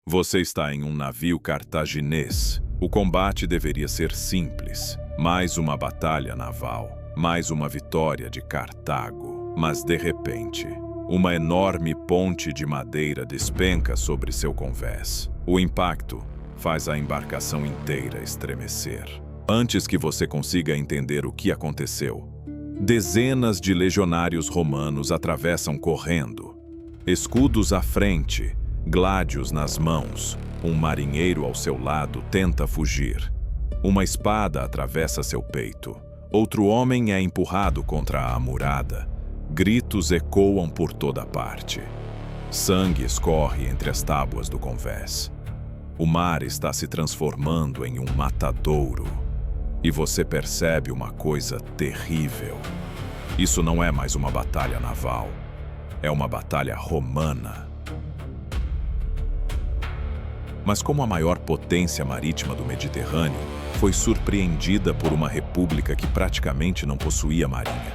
Você está em um navio cartaginês. O combate deveria ser simples. Mais uma batalha naval. Mais uma vitória de Cartago. Mas, de repente, uma enorme ponte de madeira despenca sobre seu convés. O impacto faz a embarcação inteira estremecer. Antes que você consiga entender o que aconteceu, dezenas de legionários romanos atravessam correndo. Escudos à frente, gládios nas mãos. Um marinheiro ao seu lado tenta fugir. Uma espada atravessa seu peito. Outro homem é empurrado contra a murada. Gritos ecoam por toda parte. Sangue escorre entre as tábuas do convés. O mar está se transformando em um matadouro. E você percebe uma coisa terrível. Isso não é mais uma batalha naval. É uma batalha romana. Mas como a maior potência marítima do Mediterrâneo foi surpreendida por uma república que praticamente não possuía marinha.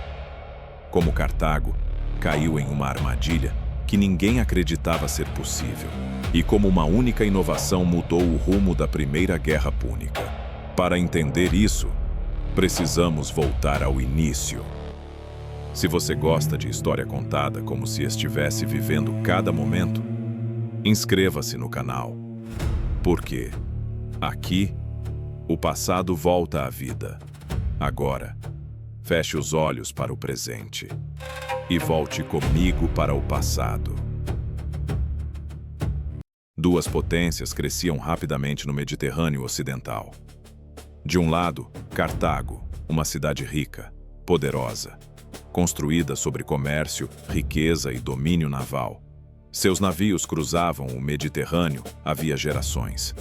Como Cartago, caiu em uma armadilha que ninguém acreditava ser possível. E como uma única inovação mudou o rumo da Primeira Guerra Púnica. Para entender isso, precisamos voltar ao início. Se você gosta de história contada como se estivesse vivendo cada momento, inscreva-se no canal. Porque aqui, o passado volta à vida. Agora, feche os olhos para o presente e volte comigo para o passado. Duas potências cresciam rapidamente no Mediterrâneo Ocidental. De um lado, Cartago, uma cidade rica, poderosa, construída sobre comércio, riqueza e domínio naval. Seus navios cruzavam o Mediterrâneo havia gerações.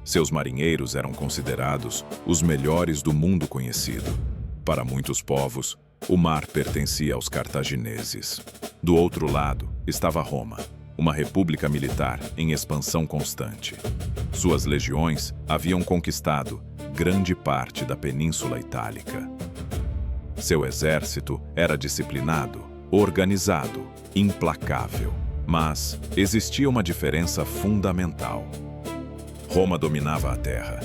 Seus marinheiros eram considerados os melhores do mundo conhecido. Para muitos povos, o mar pertencia aos cartagineses. Do outro lado estava Roma, uma república militar em expansão constante. Suas legiões haviam conquistado grande parte da Península Itálica. Seu exército era disciplinado, organizado, implacável. Mas existia uma diferença fundamental. Roma dominava a terra.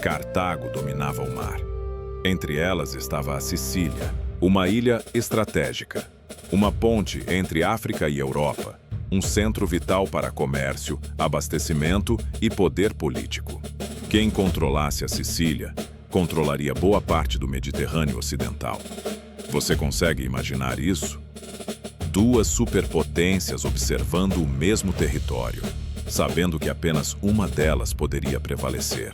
Cartago dominava o mar. Entre elas estava a Sicília, uma ilha estratégica, uma ponte entre África e Europa, um centro vital para comércio, abastecimento e poder político. Quem controlasse a Sicília, controlaria boa parte do Mediterrâneo Ocidental. Você consegue imaginar isso? Duas superpotências observando o mesmo território, sabendo que apenas uma delas poderia prevalecer.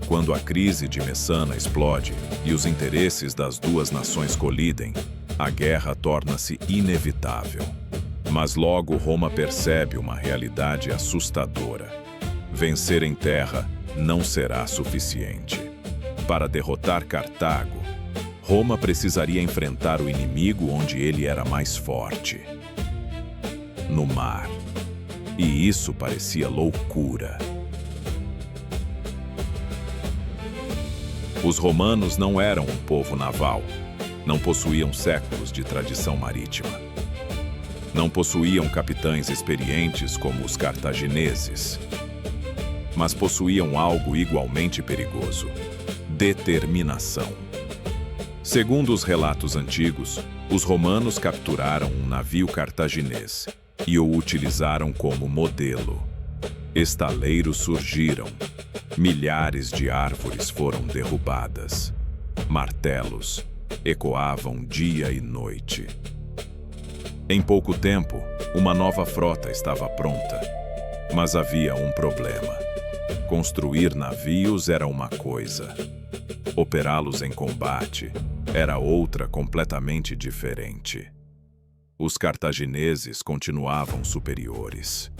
Quando a crise de Messana explode e os interesses das duas nações colidem, a guerra torna-se inevitável. Mas logo Roma percebe uma realidade assustadora. Vencer em terra não será suficiente. Para derrotar Cartago, Roma precisaria enfrentar o inimigo onde ele era mais forte. No mar. E isso parecia loucura. Os romanos não eram um povo naval. Não possuíam séculos de tradição marítima. Não possuíam capitães experientes como os cartagineses. Mas possuíam algo igualmente perigoso: determinação. Segundo os relatos antigos, os romanos capturaram um navio cartaginês e o utilizaram como modelo. Estaleiros surgiram. Milhares de árvores foram derrubadas. Martelos ecoavam dia e noite. Em pouco tempo, uma nova frota estava pronta. Mas havia um problema. Construir navios era uma coisa. Operá-los em combate era outra completamente diferente. Os cartagineses continuavam superiores.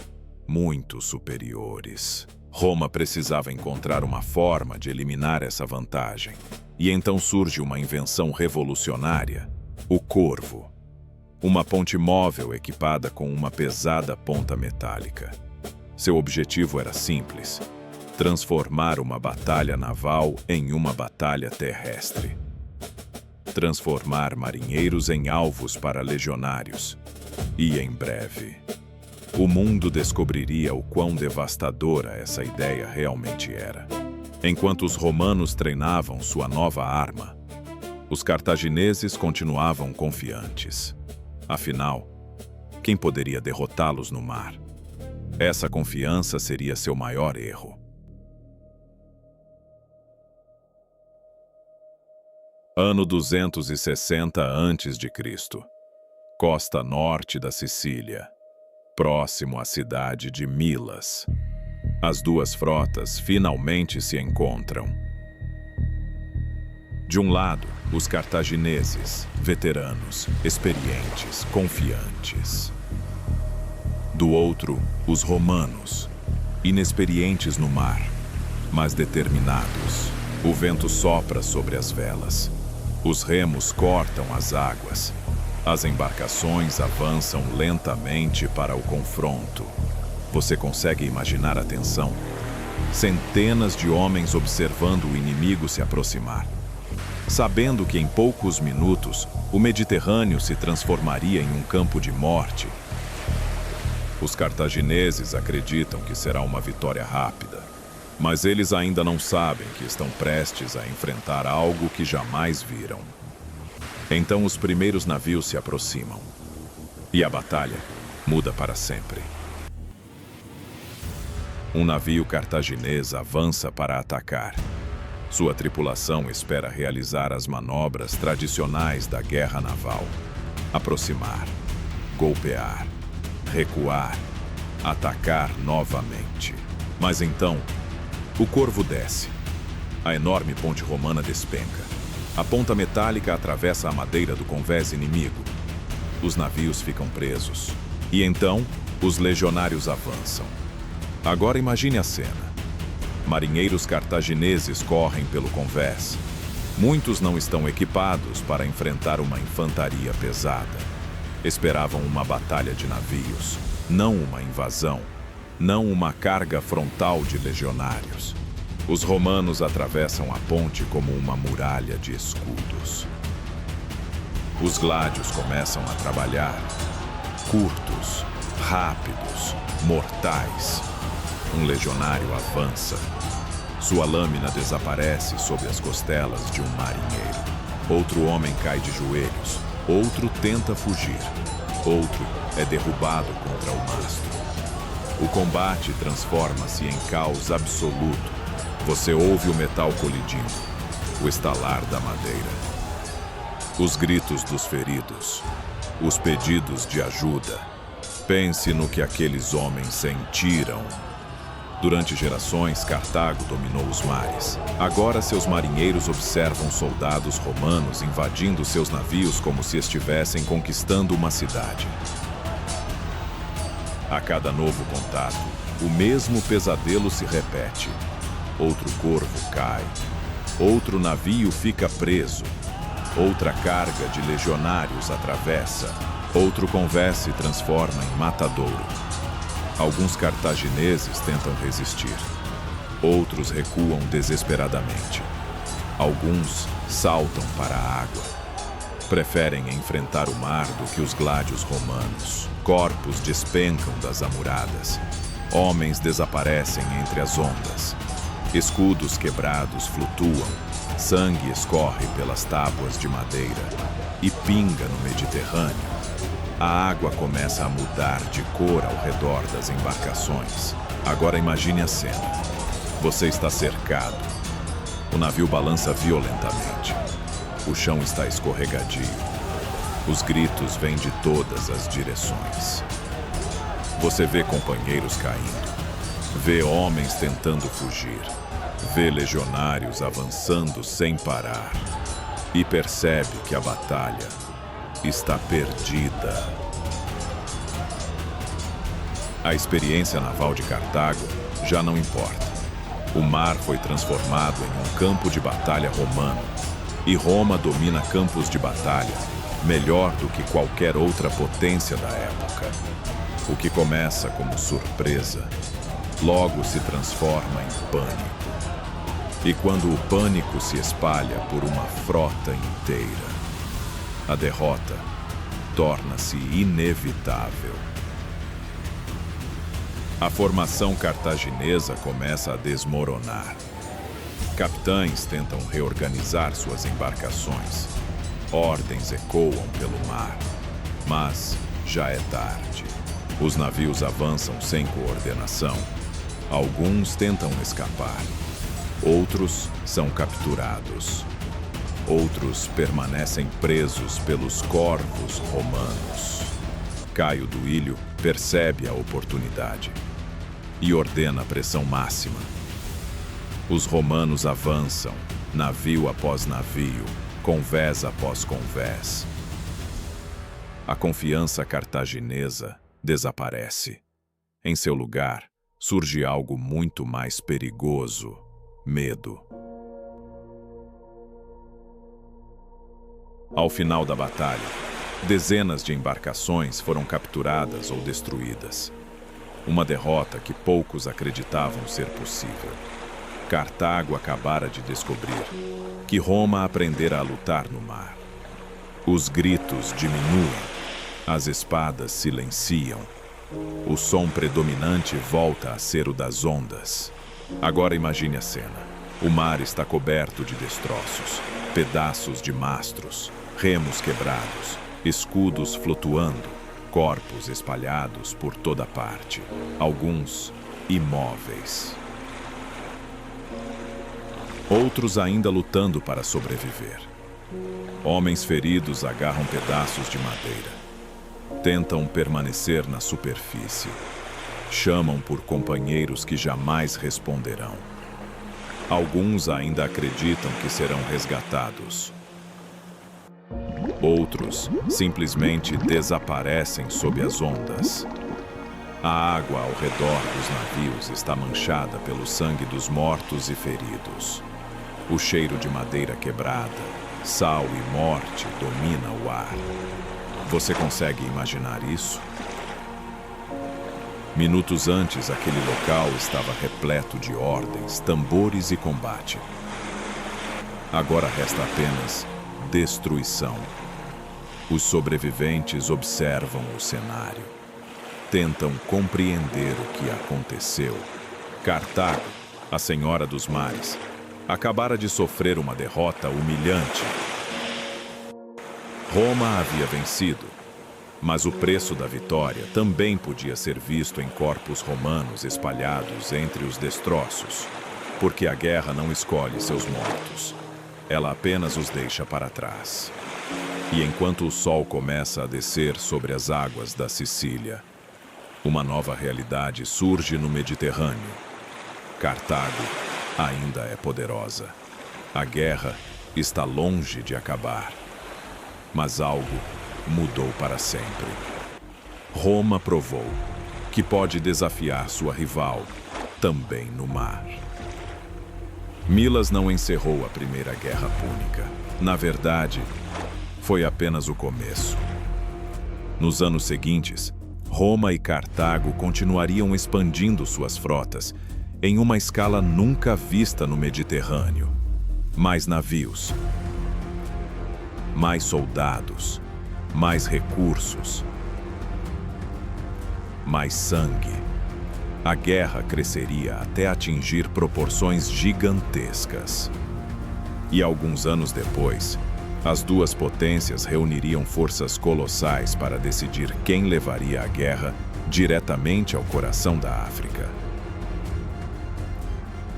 Muito superiores. Roma precisava encontrar uma forma de eliminar essa vantagem. E então surge uma invenção revolucionária: o corvo. Uma ponte móvel equipada com uma pesada ponta metálica. Seu objetivo era simples: transformar uma batalha naval em uma batalha terrestre. Transformar marinheiros em alvos para legionários. E, em breve, o mundo descobriria o quão devastadora essa ideia realmente era. Enquanto os romanos treinavam sua nova arma, os cartagineses continuavam confiantes. Afinal, quem poderia derrotá-los no mar? Essa confiança seria seu maior erro. Ano 260 a.C. Costa norte da Sicília, próximo à cidade de Milas. As duas frotas finalmente se encontram. De um lado, os cartagineses, veteranos, experientes, confiantes. Do outro, os romanos, inexperientes no mar, mas determinados. O vento sopra sobre as velas. Os remos cortam as águas. As embarcações avançam lentamente para o confronto. Você consegue imaginar a tensão? Centenas de homens observando o inimigo se aproximar, sabendo que em poucos minutos o Mediterrâneo se transformaria em um campo de morte. Os cartagineses acreditam que será uma vitória rápida, mas eles ainda não sabem que estão prestes a enfrentar algo que jamais viram. Então os primeiros navios se aproximam, e a batalha muda para sempre. Um navio cartaginês avança para atacar. Sua tripulação espera realizar as manobras tradicionais da guerra naval: aproximar, golpear, recuar, atacar novamente. Mas então, o Corvo desce. A enorme ponte romana despenca. A ponta metálica atravessa a madeira do convés inimigo. Os navios ficam presos. E então, os legionários avançam. Agora imagine a cena. Marinheiros cartagineses correm pelo convés. Muitos não estão equipados para enfrentar uma infantaria pesada. Esperavam uma batalha de navios, não uma invasão, não uma carga frontal de legionários. Os romanos atravessam a ponte como uma muralha de escudos. Os gládios começam a trabalhar, curtos, rápidos, mortais. Um legionário avança. Sua lâmina desaparece sob as costelas de um marinheiro. Outro homem cai de joelhos. Outro tenta fugir. Outro é derrubado contra o mastro. O combate transforma-se em caos absoluto. Você ouve o metal colidindo, o estalar da madeira. Os gritos dos feridos, os pedidos de ajuda. Pense no que aqueles homens sentiram. Durante gerações, Cartago dominou os mares. Agora seus marinheiros observam soldados romanos invadindo seus navios como se estivessem conquistando uma cidade. A cada novo contato, o mesmo pesadelo se repete. Outro corvo cai. Outro navio fica preso. Outra carga de legionários atravessa. Outro convés se transforma em matadouro. Alguns cartagineses tentam resistir. Outros recuam desesperadamente. Alguns saltam para a água. Preferem enfrentar o mar do que os gládios romanos. Corpos despencam das amuradas. Homens desaparecem entre as ondas. Escudos quebrados flutuam. Sangue escorre pelas tábuas de madeira e pinga no Mediterrâneo. A água começa a mudar de cor ao redor das embarcações. Agora imagine a cena. Você está cercado. O navio balança violentamente. O chão está escorregadio. Os gritos vêm de todas as direções. Você vê companheiros caindo. Vê homens tentando fugir. Vê legionários avançando sem parar. E percebe que a batalha está perdida. A experiência naval de Cartago já não importa. O mar foi transformado em um campo de batalha romano. E Roma domina campos de batalha melhor do que qualquer outra potência da época. O que começa como surpresa, logo se transforma em pânico. E quando o pânico se espalha por uma frota inteira, a derrota torna-se inevitável. A formação cartaginesa começa a desmoronar. Capitães tentam reorganizar suas embarcações. Ordens ecoam pelo mar, mas já é tarde. Os navios avançam sem coordenação. Alguns tentam escapar. Outros são capturados. Outros permanecem presos pelos corvos romanos. Caio Duílio percebe a oportunidade e ordena a pressão máxima. Os romanos avançam, navio após navio, convés após convés. A confiança cartaginesa desaparece. Em seu lugar, surge algo muito mais perigoso: medo. Ao final da batalha, dezenas de embarcações foram capturadas ou destruídas. Uma derrota que poucos acreditavam ser possível. Cartago acabara de descobrir que Roma aprendera a lutar no mar. Os gritos diminuem, as espadas silenciam. O som predominante volta a ser o das ondas. Agora imagine a cena. O mar está coberto de destroços, pedaços de mastros, remos quebrados, escudos flutuando, corpos espalhados por toda parte, alguns imóveis. Outros ainda lutando para sobreviver. Homens feridos agarram pedaços de madeira. Tentam permanecer na superfície. Chamam por companheiros que jamais responderão. Alguns ainda acreditam que serão resgatados. Outros simplesmente desaparecem sob as ondas. A água ao redor dos navios está manchada pelo sangue dos mortos e feridos. O cheiro de madeira quebrada, sal e morte domina o ar. Você consegue imaginar isso? Minutos antes, aquele local estava repleto de ordens, tambores e combate. Agora resta apenas destruição. Os sobreviventes observam o cenário. Tentam compreender o que aconteceu. Cartago, a Senhora dos Mares, acabara de sofrer uma derrota humilhante. Roma havia vencido, mas o preço da vitória também podia ser visto em corpos romanos espalhados entre os destroços, porque a guerra não escolhe seus mortos, ela apenas os deixa para trás. E enquanto o sol começa a descer sobre as águas da Sicília, uma nova realidade surge no Mediterrâneo. Cartago ainda é poderosa. A guerra está longe de acabar. Mas algo mudou para sempre. Roma provou que pode desafiar sua rival também no mar. Milas não encerrou a Primeira Guerra Púnica. Na verdade, foi apenas o começo. Nos anos seguintes, Roma e Cartago continuariam expandindo suas frotas em uma escala nunca vista no Mediterrâneo. Mais navios, mais soldados, mais recursos, mais sangue. A guerra cresceria até atingir proporções gigantescas. E alguns anos depois, as duas potências reuniriam forças colossais para decidir quem levaria a guerra diretamente ao coração da África.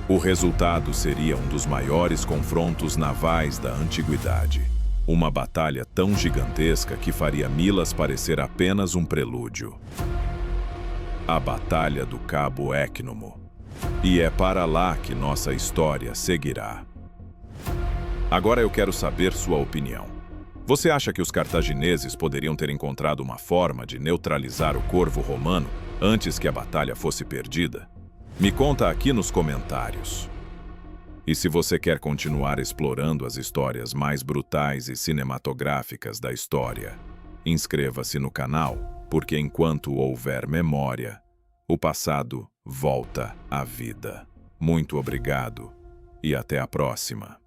O resultado seria um dos maiores confrontos navais da antiguidade. Uma batalha tão gigantesca que faria Milas parecer apenas um prelúdio. A Batalha do Cabo Écnomo. E é para lá que nossa história seguirá. Agora eu quero saber sua opinião. Você acha que os cartagineses poderiam ter encontrado uma forma de neutralizar o corvo romano antes que a batalha fosse perdida? Me conta aqui nos comentários. E se você quer continuar explorando as histórias mais brutais e cinematográficas da história, inscreva-se no canal, porque enquanto houver memória, o passado volta à vida. Muito obrigado e até a próxima.